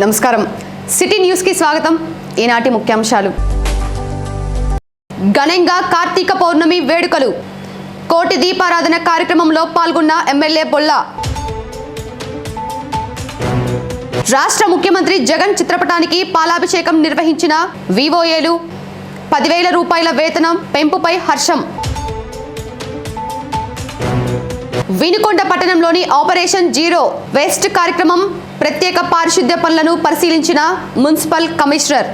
నమస్కారం, city news కి స్వాగతం. ఈనాటి ముఖ్యాంశాలు. ఘనంగా కార్తీక పౌర్ణమి వేడుకలు. కోటి దీపారాధన కార్యక్రమంలో పాల్గొన్న ఎమ్మెల్యే బొల్లా. రాష్ట్ర ముఖ్యమంత్రి జగన్ చిత్రపటానికి పాలాభిషేకం నిర్వహించిన వివోఏలు. 10,000 రూపాయల వేతనం పెంపుపై హర్షం. వినుకొండ పట్టణంలోని ఆపరేషన్ జీరో వేస్ట్ కార్యక్రమం ప్రత్యేక పారిశుద్ధ్య పనులను పరిశీలించిన మున్సిపల్ కమిషనర్.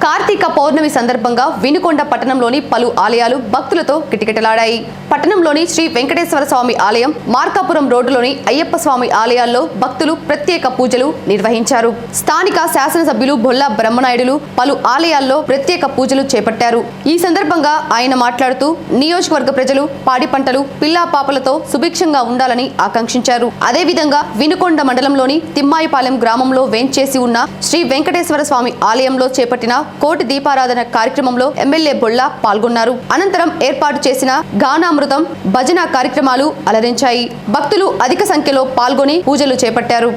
కార్తీక పౌర్ణమి సందర్భంగా వినుకొండ పట్టణంలోని పలు ఆలయాలు భక్తులతో కిటకిటలాడాయి. పట్టణంలోని శ్రీ వెంకటేశ్వర స్వామి ఆలయం, మార్కాపురం రోడ్డులోని అయ్యప్ప స్వామి ఆలయాల్లో భక్తులు ప్రత్యేక పూజలు నిర్వహించారు. స్థానిక శాసనసభ్యులు బొల్లా బ్రహ్మనాయుడులు పలు ఆలయాల్లో ప్రత్యేక పూజలు చేపట్టారు. ఈ సందర్భంగా ఆయన మాట్లాడుతూ నియోజకవర్గ ప్రజలు పాడి పంటలు పిల్లా పాపలతో సుభిక్షంగా ఉండాలని ఆకాంక్షించారు. అదేవిధంగా వినుకొండ మండలంలోని తిమ్మాయిపాలెం గ్రామంలో వేంచేసి ఉన్న శ్రీ వెంకటేశ్వర స్వామి ఆలయంలో చేపట్టిన కోటి దీపారాధన కార్యక్రమంలో ఎమ్మెల్యే బొల్లా పాల్గొన్నారు. అనంతరం ఏర్పాటు చేసిన గానామృతం, భజన కార్యక్రమాలు అలరించాయి. భక్తులు అధిక సంఖ్యలో పాల్గొని పూజలు చేపట్టారు.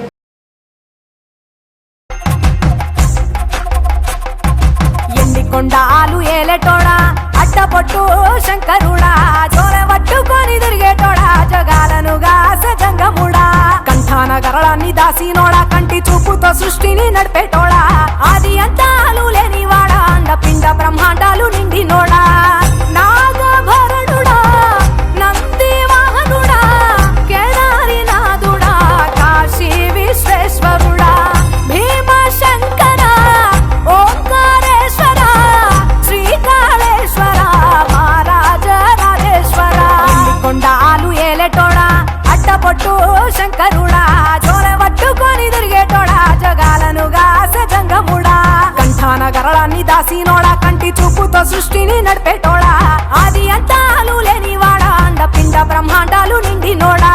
కొండాలు ఏలేటోడా అడ్డపొట్టు శంకరుడా జోరవట్టుకొని తిరిగేటోడా జగాలనుగా సజంగముడా కంఠాన గరళాన్ని దాసినోడా కంటి చూపుతో సృష్టిని నడిపేటోడా ఆది అంతాలు లేనివాడా అండపిండ బ్రహ్మాండాలు నిండినోడా నాగభరణుడా నంది వాహనుడా కేదారి నాథుడా కాశీ విశ్వేశ్వరుడా భీమ శంకర ఓంకారేశ్వర శ్రీకాళేశ్వర మహారాజ రాజేశ్వర కొండాలు ఏలేటోడా అడ్డపొట్టు శంకరుడా జోరవట్టుకొని తిరిగేటోడా జగాలనుగా సజంగముడా కంఠాన గరళాన్ని దాసినోడా కంటి చూపుతో సృష్టిని నడిపేటోడా ఆది అంతాలు లేనివాడా అండపిండ బ్రహ్మాండాలు నిండినోడా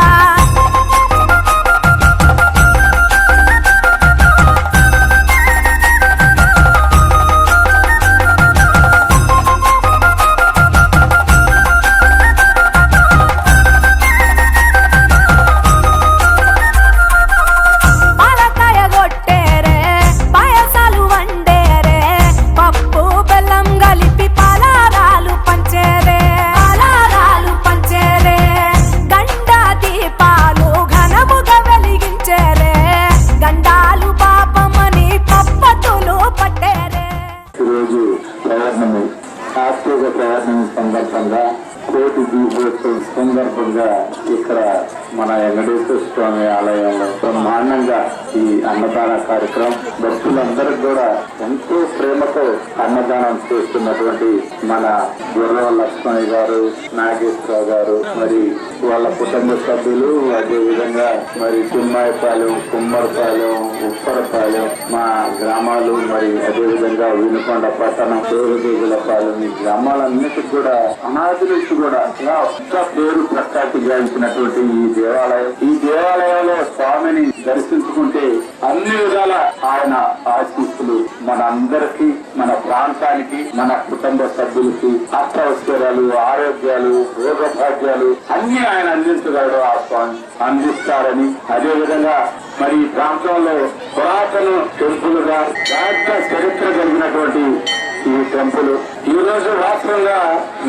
సందర్భంగా కోటి దీపోత్సవం సందర్భంగా ఇక్కడ మన వెంకటేశ్వర స్వామి ఆలయంలో బ్రహ్మాండంగా ఈ అన్నదాన కార్యక్రమం భక్తులందరికీ కూడా ఎంతో ప్రేమతో అన్నదానం చేస్తున్నటువంటి మన గుర్రం లక్ష్మణ్ గారు, నాగేశ్వరరావు గారు, మరి వాళ్ళ కుటుంబ సభ్యులు, అదే విధంగా మరి తిమ్మాయిపాలెం, కుమ్మరపాలెం, ఉప్పరపాలెం మా గ్రామాలు, మరి అదే విధంగా వినుకొండ పట్టణం, పేరుదేగులపాలెం ఈ గ్రామాలన్నిటికీ కూడా అనాది నుంచి కూడా పేరు ప్రఖ్యాతి గాంచినటువంటి ఈ దేవాలయంలో స్వామిని దర్శించుకుంటే అన్ని విధాల ఆయన ఆశీస్సులు మన అందరికీ, మన ప్రాంతానికి, మన కుటుంబ సభ్యులకి అష్టైశ్వర్యాలు, ఆరోగ్యాలు, రోగభాగ్యాలు అన్ని ఆయన అందించగలడు. ఆ స్వామి అందిస్తారని, అదే విధంగా మరి ఈ ప్రాంతంలో పురాతన టెంపుల్ గా రాష్ట్ర చరిత్ర కలిగినటువంటి ఈ టెంపుల్ ఈ రోజు రాష్ట్రంగా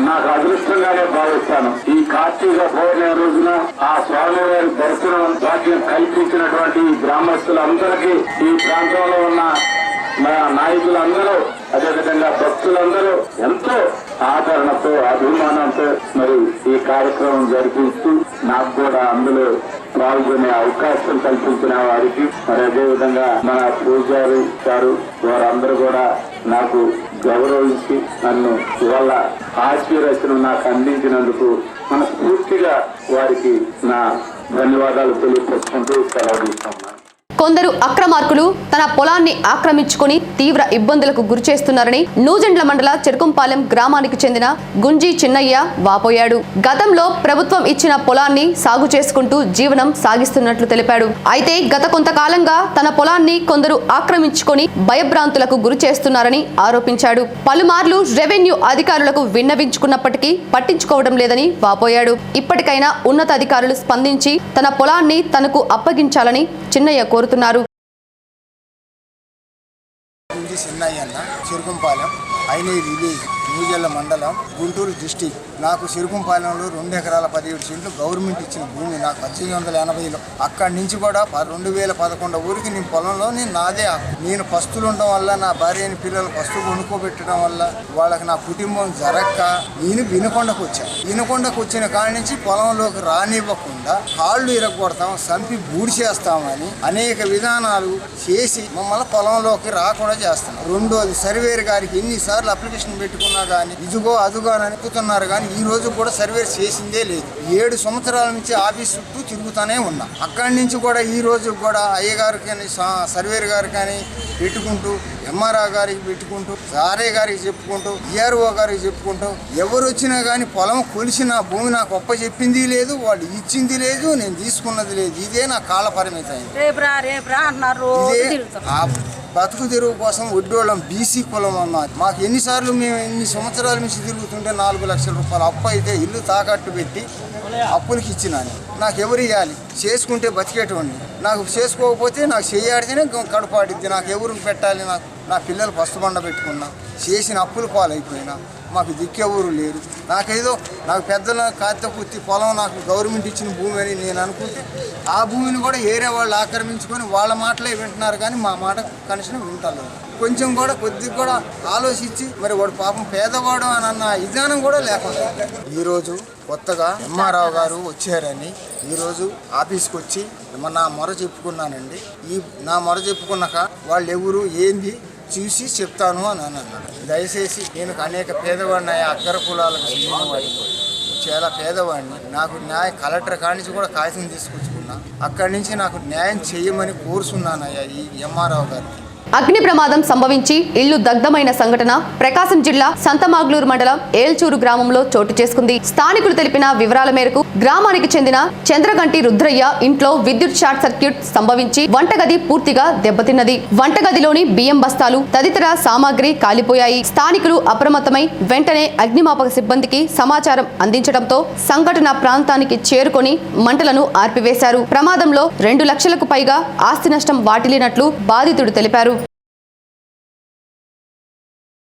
నాకు అదృష్టంగానే భావిస్తాను. ఈ కార్తీక పౌర్ణమి రోజున ఆ స్వామి వారి దర్శనం భాగ్యం కల్పించినటువంటి గ్రామస్తులందరికీ, ఈ ప్రాంతంలో ఉన్న నాయకులందరూ, అదేవిధంగా భక్తులందరూ ఎంతో ఆదరణతో, అభిమానంతో మరి ఈ కార్యక్రమం జరిపిస్తూ నాకు కూడా అందులో పాల్గొనే అవకాశం కల్పించిన వారికి, మరి అదేవిధంగా మన పూజారి గారు వారందరూ కూడా నాకు గౌరవించి నన్ను వాళ్ళ ఆశీర్వచనం నాకు అందించినందుకు మనస్ఫూర్తిగా వారికి నా ధన్యవాదాలు తెలియపరుచుకుంటూ సెలవు తీసుకున్నాను. కొందరు అక్రమార్కులు తన పొలాన్ని ఆక్రమించుకొని తీవ్ర ఇబ్బందులకు గురిచేస్తున్నారని నూజెండ్ల మండల చెరుకుంపాలెం గ్రామానికి చెందిన గుంజీ చిన్నయ్య వాపోయాడు. గతంలో ప్రభుత్వం ఇచ్చిన పొలాన్ని సాగు చేసుకుంటూ జీవనం సాగిస్తున్నట్లు తెలిపాడు. అయితే గత కొంతకాలంగా తన పొలాన్ని కొందరు ఆక్రమించుకొని భయభ్రాంతులకు గురి చేస్తున్నారని ఆరోపించాడు. పలుమార్లు రెవెన్యూ అధికారులకు విన్నవించుకున్నప్పటికీ పట్టించుకోవడం లేదని వాపోయాడు. ఇప్పటికైనా ఉన్నతాధికారులు స్పందించి తన పొలాన్ని తనకు అప్పగించాలని చిన్నయ్య కోరుతున్నారు. చెరుకుంపాలెం ఐనేరు విలేజ్ నూజెండ్ల మండలం గుంటూరు డిస్టిక్. నాకు చెరుకుంపాలెంలో 2 ఎకరాల 17 సెంట్లు గవర్నమెంట్ ఇచ్చిన భూమి నాకు 1880లో. అక్కడి నుంచి కూడా 2011 ఊరికి నేను పొలంలో నాదే. నేను పస్తులు ఉండడం వల్ల నా భార్యని పిల్లలు పస్తులు కొనుక్కోబెట్టడం వల్ల వాళ్ళకి నా కుటుంబం జరక్క నేను వినుకొండకు వచ్చాను. వినుకొండకు వచ్చిన కాడి నుంచి పొలంలోకి రానివ్వకుండా కాళ్ళు ఇరగొడతాం, చంపి బూడి చేస్తామని అనేక విధానాలు చేసి మమ్మల్ని పొలంలోకి రాకుండా చేస్తున్నాం. రెండోది సర్వేర్ గారికి ఎన్నిసార్లు అప్లికేషన్ పెట్టుకున్నా కానీ ఇదిగో అదుగో అని అనుకుతున్నారు కానీ ఈ రోజు కూడా సర్వేర్ చేసిందే లేదు. 7 సంవత్సరాల నుంచి ఆఫీస్ చుట్టూ తిరుగుతూనే ఉన్నా. అక్కడి నుంచి కూడా ఈ రోజు కూడా అయ్యగారు కానీ సర్వేర్ గారు కానీ పెట్టుకుంటూ ఎంఆర్ఓ గారికి పెట్టుకుంటూ సారే గారికి చెప్పుకుంటూ ఈఆర్ఓ గారికి చెప్పుకుంటూ ఎవరు వచ్చినా కానీ పొలం కొలిసిన భూమి నాకు ఒప్ప చెప్పింది లేదు, వాళ్ళు ఇచ్చింది లేదు, నేను తీసుకున్నది లేదు. ఇదే నా కాళ్ళ పరిమితం. బతుకు తెరువు కోసం వడ్డోళ్ళం బీసీ కులం అన్నది. మాకు ఎన్నిసార్లు మేము ఎన్ని సంవత్సరాల నుంచి తిరుగుతుంటే 4 లక్షల రూపాయలు అప్పు అయితే ఇల్లు తాకట్టు పెట్టి అప్పులకి ఇచ్చినాను. నాకు ఎవరు ఇవ్వాలి? చేసుకుంటే బతికేటువంటి నాకు చేసుకోకపోతే నాకు చేయాడితేనే కడుపాడిద్ది. నాకు ఎవరు పెట్టాలి? నాకు నా పిల్లలు పస్తుబండ పెట్టుకున్నా, చేసిన అప్పుల పాలైపోయినా, మాకు దిక్కెవరు లేరు. నాకు పెద్దల కాతకుత్తి పొలం నాకు గవర్నమెంట్ ఇచ్చిన భూమి అని నేను అనుకుంటే ఆ భూమిని కూడా ఏరే వాళ్ళు ఆక్రమించుకొని వాళ్ళ మాటలే వింటున్నారు కానీ మా మాట కనీసం వింటలేదు. కొంచెం కూడా కొద్దిగా కూడా ఆలోచించి మరి వాడు పాపం పేదవాడు అని అన్న విధానం కూడా లేకుండా ఈరోజు కొత్తగా ఎంఆర్ఓ గారు వచ్చారని ఈరోజు ఆఫీస్కి వచ్చి నా మొర చెప్పుకున్నానండి. నా మొర చెప్పుకున్నాక వాళ్ళు ఎవరు ఏంది చూసి చెప్తాను అని అన్నాడు. దయచేసి నేను అనేక పేదవాడిని అగ్ర కులాలకు చెందినవాడిని, చాలా పేదవాడిని. నాకు న్యాయం కలెక్టర్ కాడి నుంచి కూడా కాగితం తీసుకొచ్చుకున్నా. అక్కడి నుంచి నాకు న్యాయం చేయమని కోరుతున్నానయ్యా ఈ ఎంఆర్ఓ గారికి. అగ్ని ప్రమాదం సంభవించి ఇళ్లు దగ్ధమైన సంఘటన ప్రకాశం జిల్లా సంతమాగ్లూరు మండలం ఏల్చూరు గ్రామంలో చోటు చేసుకుంది. స్థానికులు తెలిపిన వివరాల మేరకు గ్రామానికి చెందిన చంద్రగంటి రుద్రయ్య ఇంట్లో విద్యుత్ షార్ట్ సర్క్యూట్ సంభవించి వంటగది పూర్తిగా దెబ్బతిన్నది. వంటగదిలోని బియ్యం బస్తాలు తదితర సామాగ్రి కాలిపోయాయి. స్థానికులు అప్రమత్తమై వెంటనే అగ్నిమాపక సిబ్బందికి సమాచారం అందించడంతో సంఘటన ప్రాంతానికి చేరుకొని మంటలను ఆర్పివేశారు. ప్రమాదంలో 2 లక్షలకు పైగా ఆస్తి నష్టం వాటిల్లినట్లు బాధితుడు తెలిపారు.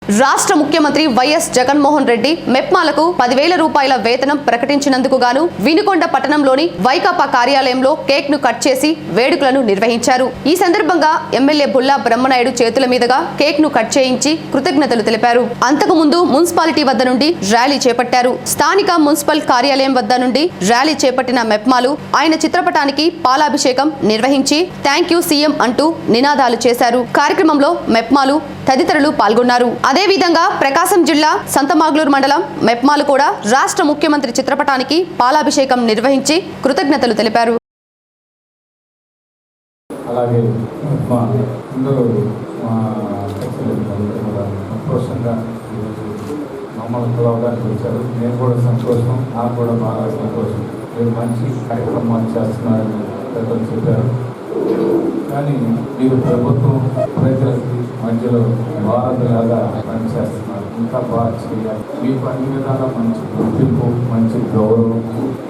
రాష్ట్ర ముఖ్యమంత్రి వైఎస్ జగన్మోహన్ రెడ్డి మెప్మాలకు 10,000 రూపాయల వేతనం ప్రకటించినందుకు గాను వినుకొండ పట్టణంలోని వైకాపా కార్యాలయంలో కేక్ ను కట్ చేసి వేడుకలను నిర్వహించారు. ఈ సందర్భంగా ఎమ్మెల్యే బుల్లా బ్రహ్మనాయుడు చేతుల మీదుగా కేక్ ను కట్ చేయించి కృతజ్ఞతలు తెలిపారు. అంతకుముందు మున్సిపాలిటీ వద్ద నుండి ర్యాలీ చేపట్టారు. స్థానిక మున్సిపల్ కార్యాలయం వద్ద నుండి ర్యాలీ చేపట్టిన మెప్మాలు ఆయన చిత్రపటానికి పాలాభిషేకం నిర్వహించి థ్యాంక్ యూ సీఎం అంటూ నినాదాలు చేశారు. కార్యక్రమంలో మెప్మాలు తదితరులు పాల్గొన్నారు. అదేవిధంగా ప్రకాశం జిల్లా సంతమాగ్లూరు మండలం మెప్మాలు కూడా రాష్ట్ర ముఖ్యమంత్రి చిత్రపటానికి పాలాభిషేకం నిర్వహించి కృతజ్ఞతలు తెలిపారు. అలాగే సంతోషంగా మమ్మల్ని పిలవడానికి వచ్చారు. నేను కూడా సంతోషం, నాకు కూడా బాగా సంతోషం. మీరు మంచి కార్యక్రమాలు చేస్తున్నారని పెద్దలు చెప్పారు. కానీ మీరు ప్రభుత్వం ప్రజలకి మధ్యలో వారధిలాగా పనిచేస్తున్నారు. ఇంకా బాగా చేయాలి. మీకు అన్ని విధాలా మంచి గుర్తింపు, మంచి గౌరవం.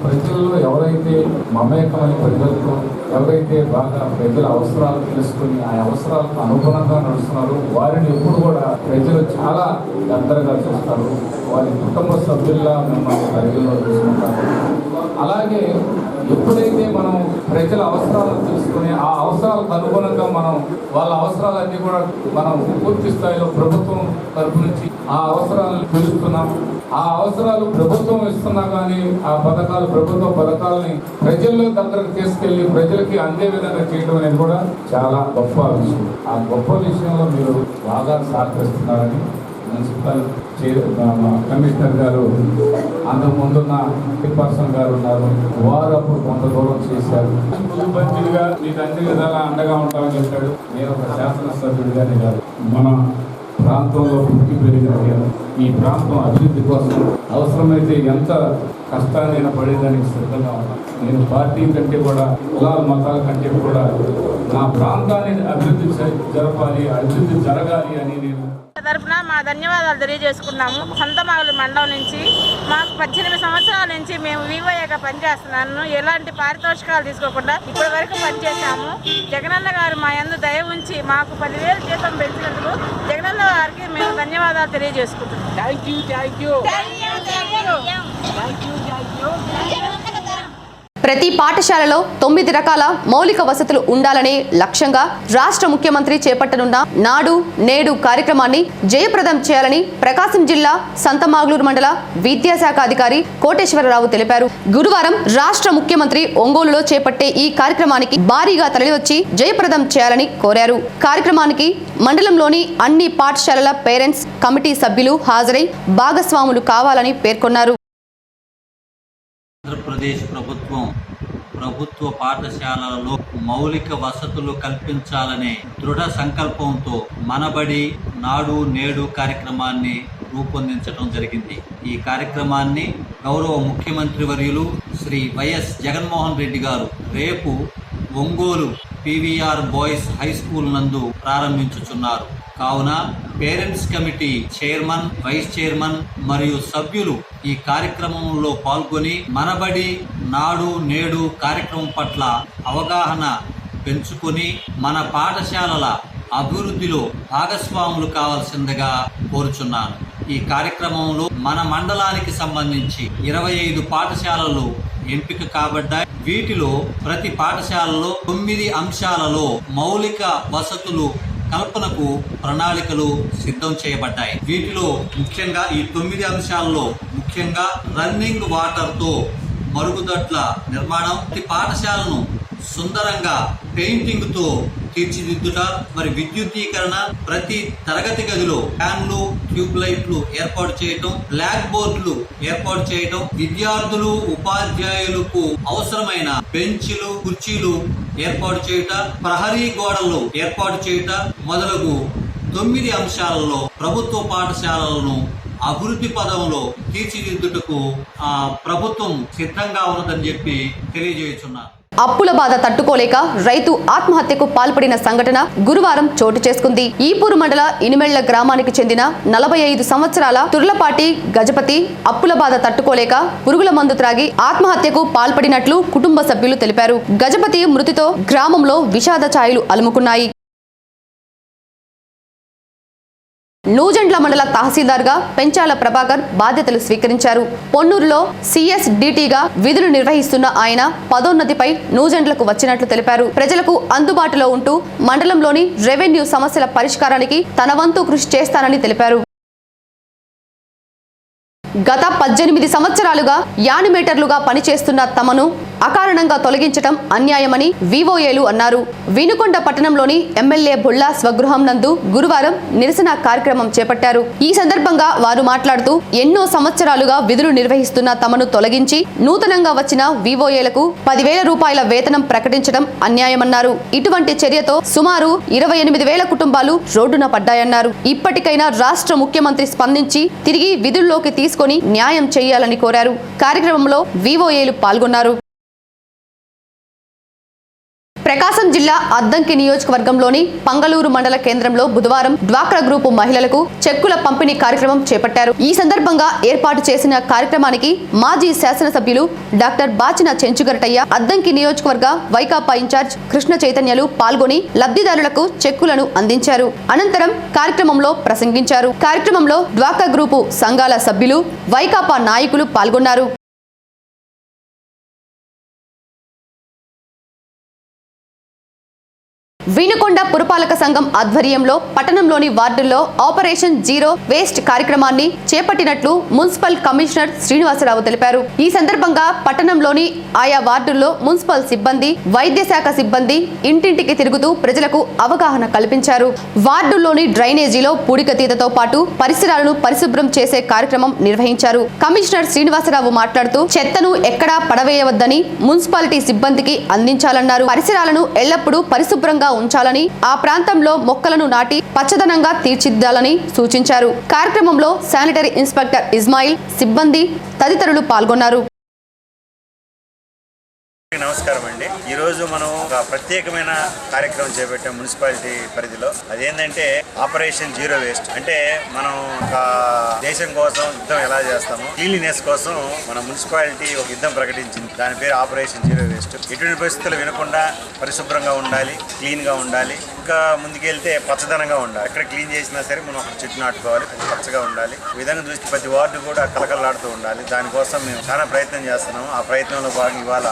ప్రజల్లో ఎవరైతే మమేకమైన ప్రజలతో ఎవరైతే బాగా ప్రజల అవసరాలు తెలుసుకుని ఆ అవసరాలకు అనుగుణంగా నడుస్తున్నారో వారిని ఎప్పుడు కూడా ప్రజలు చాలా దగ్గరగా చూస్తారు. వారి కుటుంబ సభ్యుల్లా మిమ్మల్ని పరిగణలో చూసుకుంటారు. అలాగే ఎప్పుడైతే మనం ప్రజల అవసరాలను తెలుసుకుని ఆ అవసరాలకు అనుగుణంగా మనం వాళ్ళ అవసరాలన్నీ కూడా మనం పూర్తి స్థాయిలో ప్రభుత్వం తరఫు నుంచి ఆ అవసరాలను తెలుస్తున్నాం. ఆ అవసరాలు ప్రభుత్వం ఇస్తున్నా కానీ ఆ పథకాలు ప్రభుత్వ పథకాలని ప్రజల్లో దగ్గరకు తీసుకెళ్లి ప్రజలకి అందే విధంగా చేయడం అనేది కూడా చాలా గొప్ప విషయం. ఆ గొప్ప విషయంలో మీరు బాగా సహకరిస్తున్నారని మున్సిపల్ కమిషనర్ గారు, అంతకుముందున్న పర్సన్ గారు ఉన్నారు. వారు అప్పుడు కొంత దూరం చేశారు. ముఖ్యమంత్రిగా మీకు అన్ని విధాలా అండగా ఉంటామని చెప్పాడు. నేను ఒక శాసనసభ్యుడిగానే కాదు, మన ప్రాంతంలో పుట్టి పెరిగిన నేను ఈ ప్రాంతం అభివృద్ధి కోసం అవసరమైతే ఎంత కష్టాన్ని పడేదానికి సిద్ధంగా ఉన్నాను. నేను పార్టీ కంటే కూడా, కులాల మతాల కంటే కూడా నా ప్రాంతాన్ని అభివృద్ధి జరపాలి, అభివృద్ధి జరగాలి అని నేను తరపున మా ధన్యవాదాలు తెలియజేసుకున్నాము. సంతమాగుల మండలం నుంచి మాకు 18 సంవత్సరాల నుంచి మేము వివోఏగా పనిచేస్తున్నాను. ఎలాంటి పారితోషికాలు తీసుకోకుండా ఇప్పటి వరకు పనిచేసాము. జగనన్న గారు మా యందు దయ ఉంచి మాకు 10,000 జీతం పెంచినందుకు జగనన్న గారికి మేము ధన్యవాదాలు తెలియజేసుకుంటున్నాం. ప్రతి పాఠశాలలో 9 రకాల మౌలిక వసతులు ఉండాలనే లక్ష్యంగా రాష్ట్ర ముఖ్యమంత్రి చేపట్టనున్న నాడు నేడు కార్యక్రమాన్ని జయప్రదం చేయాలని ప్రకాశం జిల్లా సంతమాగులూరు మండల విద్యాశాఖ అధికారి కోటేశ్వరరావు తెలిపారు. గురువారం రాష్ట్ర ముఖ్యమంత్రి ఒంగోలులో చేపట్టే ఈ కార్యక్రమానికి భారీగా తరలివచ్చి జయప్రదం చేయాలని కోరారు. కార్యక్రమానికి మండలంలోని అన్ని పాఠశాలల పేరెంట్స్ కమిటీ సభ్యులు హాజరై భాగస్వాములు కావాలని పేర్కొన్నారు. ఆంధ్రప్రదేశ్ ప్రభుత్వ పాఠశాలలలో మౌలిక వసతులు కల్పించాలనే దృఢ సంకల్పంతో మనబడి నాడు నేడు కార్యక్రమాన్ని రూపొందించడం జరిగింది. ఈ కార్యక్రమాన్ని గౌరవ ముఖ్యమంత్రి వర్యులు శ్రీ వైఎస్ జగన్మోహన్ రెడ్డి గారు రేపు Ongole PVR boys high school నందు ప్రారంభించుచున్నారు. కావున parents committee chairman, vice chairman మరియు సభ్యులు ఈ కార్యక్రమంలో పాల్గొని మనబడి నాడు నేడు కార్యక్రమం పట్ల అవగాహన పెంచుకొని మన పాఠశాలల అభివృద్ధిలో భాగస్వాములు కావాల్సిందిగా కోరుచున్నాను. ఈ కార్యక్రమంలో మన మండలానికి సంబంధించి 25 పాఠశాలలు ఎంపిక కాబడ్డాయి. వీటిలో ప్రతి పాఠశాలలో 9 అంశాలలో మౌలిక వసతులు కల్పనకు ప్రణాళికలు సిద్ధం చేయబడ్డాయి. వీటిలో ముఖ్యంగా ఈ 9 అంశాల్లో ముఖ్యంగా రన్నింగ్ వాటర్తో మరుగుదొడ్ల నిర్మాణం, ప్రతి పాఠశాలను సుందరంగా పెయింటింగ్తో తీర్చిదిద్దుట, మరి విద్యుద్దీకరణ, ప్రతి తరగతి గదిలో ఫ్యాన్లు, ట్యూబ్ లైట్లు ఏర్పాటు చేయటం, బ్లాక్ బోర్డులు ఏర్పాటు చేయటం, విద్యార్థులు ఉపాధ్యాయులకు అవసరమైన బెంచ్లు, కుర్చీలు ఏర్పాటు చేయుట, ప్రహరీ గోడలు ఏర్పాటు చేయుట మొదలగు 9 అంశాలలో ప్రభుత్వ పాఠశాలలను అభివృద్ధి పదంలో తీర్చిదిద్దుటకు ప్రభుత్వం సిద్ధంగా ఉన్నదని చెప్పి తెలియజేస్తున్నారు. అప్పుల బాధ తట్టుకోలేక రైతు ఆత్మహత్యకు పాల్పడిన సంఘటన గురువారం చోటు చేసుకుంది. ఈపూరు మండల ఇనిమెళ్ల గ్రామానికి చెందిన 45 సంవత్సరాల తుర్లపాటి గజపతి అప్పుల బాధ తట్టుకోలేక పురుగుల మందు త్రాగి ఆత్మహత్యకు పాల్పడినట్లు కుటుంబ సభ్యులు తెలిపారు. గజపతి మృతితో గ్రామంలో విషాద ఛాయలు అలుముకున్నాయి. నూజెండ్ల మండల తహసీల్దార్గా పెంచాల ప్రభాకర్ బాధ్యతలు స్వీకరించారు. పొన్నూరులో సిఎస్డిటిగా విధులు నిర్వహిస్తున్న ఆయన పదోన్నతిపై నూజెండ్లకు వచ్చినట్లు తెలిపారు. ప్రజలకు అందుబాటులో ఉంటూ మండలంలోని రెవెన్యూ సమస్యల పరిష్కారానికి తన వంతు కృషి చేస్తానని తెలిపారు. గత 18 సంవత్సరాలుగా యానిమేటర్లుగా పనిచేస్తున్న తమను అకారణంగా తొలగించడం అన్యాయమని వివోఏలు అన్నారు. వినుకొండ పట్టణంలోని ఎమ్మెల్యే బుల్లా స్వగృహం నందు గురువారం నిరసన కార్యక్రమం చేపట్టారు. ఈ సందర్భంగా వారు మాట్లాడుతూ ఎన్నో సంవత్సరాలుగా విధులు నిర్వహిస్తున్న తమను తొలగించి నూతనంగా వచ్చిన వివోఏలకు 10,000 రూపాయల వేతనం ప్రకటించడం అన్యాయమన్నారు. ఇటువంటి చర్యతో సుమారు 28,000 కుటుంబాలు రోడ్డున పడ్డాయన్నారు. ఇప్పటికైనా రాష్ట్ర ముఖ్యమంత్రి స్పందించి తిరిగి విధుల్లోకి తీసుకొని న్యాయం చేయాలని కోరారు. కార్యక్రమంలో వివోఏలు పాల్గొన్నారు. ప్రకాశం జిల్లా అద్దంకి నియోజకవర్గంలోని పంగళూరు మండల కేంద్రంలో బుధవారం డ్వాక్రా గ్రూపు మహిళలకు చెక్కుల పంపిణీ కార్యక్రమం చేపట్టారు. ఈ సందర్భంగా ఏర్పాటు చేసిన కార్యక్రమానికి మాజీ శాసనసభ్యులు డాక్టర్ బాచిన చెంచుగరటయ్య, అద్దంకి నియోజకవర్గ వైకాపా ఇన్ఛార్జ్ కృష్ణ చైతన్యలు పాల్గొని లబ్ధిదారులకు చెక్కులను అందించారు. అనంతరం కార్యక్రమంలో ప్రసంగించారు. కార్యక్రమంలో డ్వాక్రా గ్రూపు సంఘాల సభ్యులు, వైకాపా నాయకులు పాల్గొన్నారు. వినుకొండ పురపాలక సంఘం ఆధ్వర్యంలో పట్టణంలోని వార్డుల్లో ఆపరేషన్ జీరో వేస్ట్ కార్యక్రమాన్ని చేపట్టినట్లు మున్సిపల్ కమిషనర్ శ్రీనివాసరావు తెలిపారు. ఈ సందర్భంగా పట్టణంలోని ఆయా వార్డుల్లో మున్సిపల్ సిబ్బంది, వైద్య శాఖ సిబ్బంది ఇంటింటికి తిరుగుతూ ప్రజలకు అవగాహన కల్పించారు. వార్డుల్లోని డ్రైనేజీలో పూడికతీతతో పాటు పరిసరాలను పరిశుభ్రం చేసే కార్యక్రమం నిర్వహించారు. కమిషనర్ శ్రీనివాసరావు మాట్లాడుతూ చెత్తను ఎక్కడా పడవేయవద్దని మున్సిపాలిటీ సిబ్బందికి అందించాలన్నారు. పరిసరాలను ఎల్లప్పుడూ పరిశుభ్రంగా ఉంచాలని, ఆ ప్రాంతంలో మొక్కలను నాటి పచ్చదనంగా తీర్చిదిద్దాలని సూచించారు. కార్యక్రమంలో శానిటరీ ఇన్స్పెక్టర్ ఇస్మాయిల్, సిబ్బంది తదితరులు పాల్గొన్నారు. నమస్కారం అండి. ఈరోజు మనం ఒక ప్రత్యేకమైన కార్యక్రమం చేపట్టాం మున్సిపాలిటీ పరిధిలో. అదేంటంటే ఆపరేషన్ జీరో వేస్ట్. అంటే మనం ఒక దేశం కోసం యుద్ధం ఎలా చేస్తామో క్లీన్లీనెస్ కోసం మన మున్సిపాలిటీ ఒక యుద్ధం ప్రకటించింది. దాని పేరు ఆపరేషన్ జీరో వేస్ట్. ఎటువంటి పరిస్థితులు వినకుండా పరిశుభ్రంగా ఉండాలి, క్లీన్ గా ఉండాలి, ఇంకా ముందుకెళ్తే పచ్చదనంగా ఉండాలి. ఎక్కడ క్లీన్ చేసినా సరే మనం ఒక చెట్టు నాటుకోవాలి, అది పచ్చగా ఉండాలి. ఈ విధంగా చూసి ప్రతి వార్డు కూడా కలకలలాడుతూ ఉండాలి. దానికోసం మేము చాలా ప్రయత్నం చేస్తున్నాము. ఆ ప్రయత్నంలో భాగంగా ఇవాళ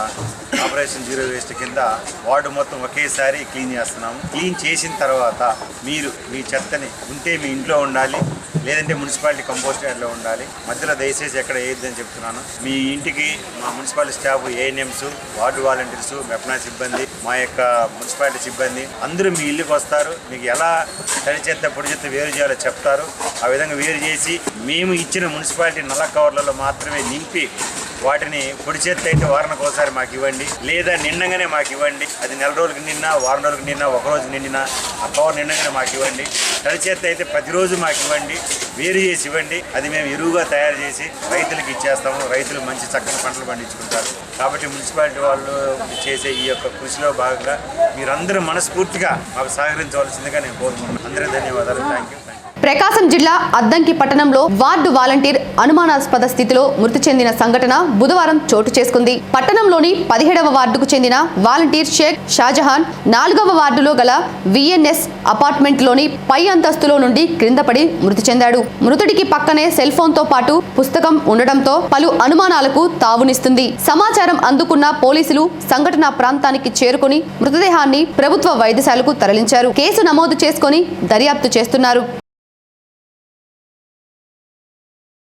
ఆపరేషన్ జీరో వేస్ట్ కింద వార్డు మొత్తం ఒకేసారి క్లీన్ చేస్తున్నాము. క్లీన్ చేసిన తర్వాత మీరు మీ చెత్తని ఉంటే మీ ఇంట్లో ఉండాలి, లేదంటే మున్సిపాలిటీ కంపోస్ట్ యార్డ్లో ఉండాలి. మధ్యలో దయచేసి ఎక్కడ వేయొద్దని చెప్తున్నాను. మీ ఇంటికి మా municipality staff, ANMs, ward volunteers, MEPMA సిబ్బంది, మా యొక్క మున్సిపాలిటీ సిబ్బంది అందరూ మీ ఇల్లుకి వస్తారు. మీకు ఎలా తడి చెత్త పొడి చెత్త వేరు చేయాలో చెప్తారు. ఆ విధంగా వేరు చేసి మేము ఇచ్చిన మున్సిపాలిటీ నల్ల కవర్లలో మాత్రమే నింపి వాటిని పొడి చెత్త అయితే వారానికి ఒకసారి మాకు ఇవ్వండి, లేదా నిండగానే మాకు ఇవ్వండి. అది నెల రోజులకు నిండినా, వారం రోజులకు నిండినా, ఒక రోజు నిండినా ఆ కవర్ నిండగానే మాకు ఇవ్వండి. తడి చెత్త అయితే ప్రతిరోజు మాకు ఇవ్వండి, వేరు చేసి ఇవ్వండి. అది మేము ఎరువుగా తయారు చేసి రైతులకు ఇచ్చేస్తాము. రైతులు మంచి చక్కని పంటలు పండించుకుంటారు. కాబట్టి మున్సిపాలిటీ వాళ్ళు చేసే ఈ యొక్క కృషిలో భాగంగా మీరందరూ మనస్ఫూర్తిగా మాకు సహకరించవలసిందిగా నేను కోరుకుంటున్నాను. అందరికీ ధన్యవాదాలు. Thank you. ప్రకాశం జిల్లా అద్దంకి పట్టణంలో వార్డు వాలంటీర్ అనుమానాస్పద స్థితిలో మృతి చెందిన సంఘటన బుధవారం చోటు చేసుకుంది. పట్టణంలోని 17వ వార్డుకు చెందిన వాలంటీర్ షేక్ షాజహాన్ 4వ వార్డులో గల విఎన్ఎస్ అపార్ట్మెంట్లోని పై అంతస్తులో నుండి క్రిందపడి మృతి చెందాడు. మృతుడికి పక్కనే సెల్ ఫోన్ తో పాటు పుస్తకం ఉండడంతో పలు అనుమానాలకు తావునిస్తుంది. సమాచారం అందుకున్న పోలీసులు సంఘటనా ప్రాంతానికి చేరుకుని మృతదేహాన్ని ప్రభుత్వ వైద్యశాలకు తరలించారు. కేసు నమోదు చేసుకుని దర్యాప్తు చేస్తున్నారు.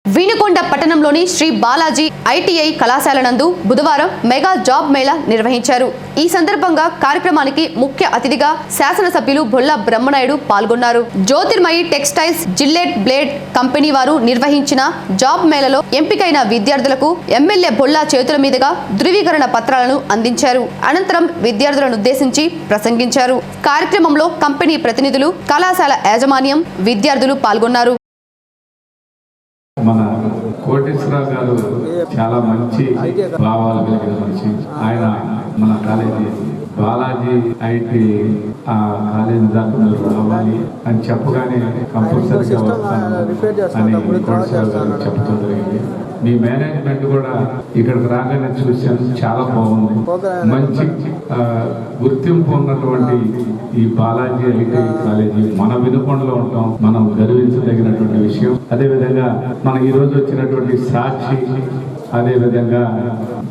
వినుకొండ పట్టణంలోని శ్రీ బాలాజీ ఐటీఐ కళాశాల నందు బుధవారం మెగా జాబ్ మేళా నిర్వహించారు. ఈ సందర్భంగా కార్యక్రమానికి ముఖ్య అతిథిగా శాసనసభ్యులు బొల్ల బ్రహ్మనాయుడు పాల్గొన్నారు. Jyothirmayi textiles Gillette blade company వారు నిర్వహించిన జాబ్ మేళలో ఎంపికైన విద్యార్థులకు ఎమ్మెల్యే బొల్ల చేతుల మీదుగా ధృవీకరణ పత్రాలను అందించారు. అనంతరం విద్యార్థులను ఉద్దేశించి ప్రసంగించారు. కార్యక్రమంలో కంపెనీ ప్రతినిధులు, కళాశాల యాజమాన్యం, విద్యార్థులు పాల్గొన్నారు. మన కోటేశ్వరరావు గారు చాలా మంచి భావాలు కలిగిన మనిషి. ఆయన మన కాలేజీ బాలాజీ ఐటీ ఆ కాలేజీ దాకా రావాలి అని చెప్పగానే కంపల్సరీగా వస్తాను అని కోటేశ్వరరావు గారు చెప్పడం జరిగింది. మీ మేనేజ్మెంట్ కూడా ఇక్కడికి రాగానే చూశాను, చాలా బాగుంది. మంచి గుర్తింపు ఉన్నటువంటి ఈ బాలాజీ ఐటీ కాలేజీ మన వినుకొండలో ఉంటాం, మనం గర్వించదగినటువంటి విషయం. అదేవిధంగా మన ఈ రోజు వచ్చినటువంటి సాక్షి, అదేవిధంగా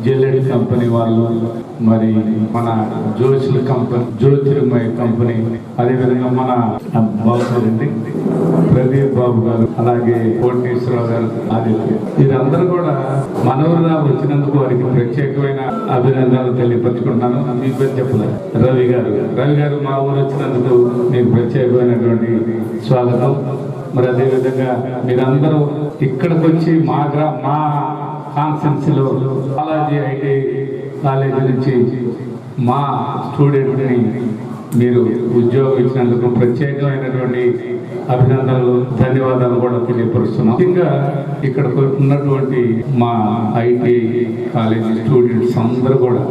జిల్లెట్ కంపెనీ వాళ్ళు, మరి మన జ్యోతిర్మయ కంపెనీ, అదేవిధంగా మన బాబుగారండి ప్రదీప్ బాబు గారు, అలాగే కోటేశ్వరరావు గారు, ఆదిత్య, వీరందరూ కూడా మనవరుగా వచ్చినందుకు వారికి ప్రత్యేకమైన అభినందనలు తెలియపరుచుకుంటున్నాను. మీ పేరు చెప్పలేదు. రవి గారు మా ఊరు వచ్చినందుకు మీకు ప్రత్యేకమైనటువంటి స్వాగతం. మరి అదేవిధంగా మీరందరూ ఇక్కడికి వచ్చి మా కాన్స్టిట్యున్సీలో బాలాజీ ఐటీ కాలేజీ నుంచి మా స్టూడెంట్ని మీరు ఉద్యోగం ఇచ్చినందుకు ప్రత్యేకమైనటువంటి అభినందనలు, ధన్యవాదాలు కూడా తెలియపరుస్తున్నాం. ముఖ్యంగా ఇక్కడ ఉన్నటువంటి మా ఐటీ కాలేజీ స్టూడెంట్స్ అందరూ కూడా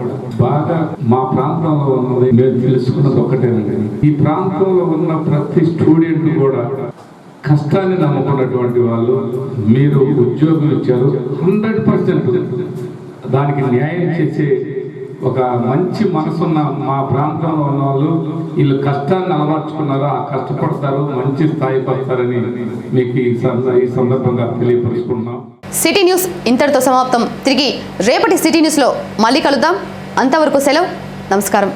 బాగా మా ప్రాంతంలో ఉన్నది మీరు తెలుసుకున్నది ఒకటేనండి. ఈ ప్రాంతంలో ఉన్న ప్రతి స్టూడెంట్ కూడా కష్టాన్ని నమ్ముకున్నటువంటి వాళ్ళు. మీరు ఉద్యోగం ఇచ్చారు, 100% దానికి న్యాయం చేసే ఒక మంచి మనసున్న మా ప్రాంతంలో ఉన్న వాళ్ళు వీళ్ళు కష్టాన్ని అలవర్చుకున్నారు, ఆ కష్టపడతారు, మంచి స్థాయికి వస్తారని మీకు ఈ సందర్భంగా తెలియపరుచుకుంటున్నాం. సిటీ న్యూస్ ఇంతటితో సమాప్తం. తిరిగి రేపటి సిటీ న్యూస్లో మళ్ళీ కలుద్దాం. అంతవరకు సెలవు. నమస్కారం.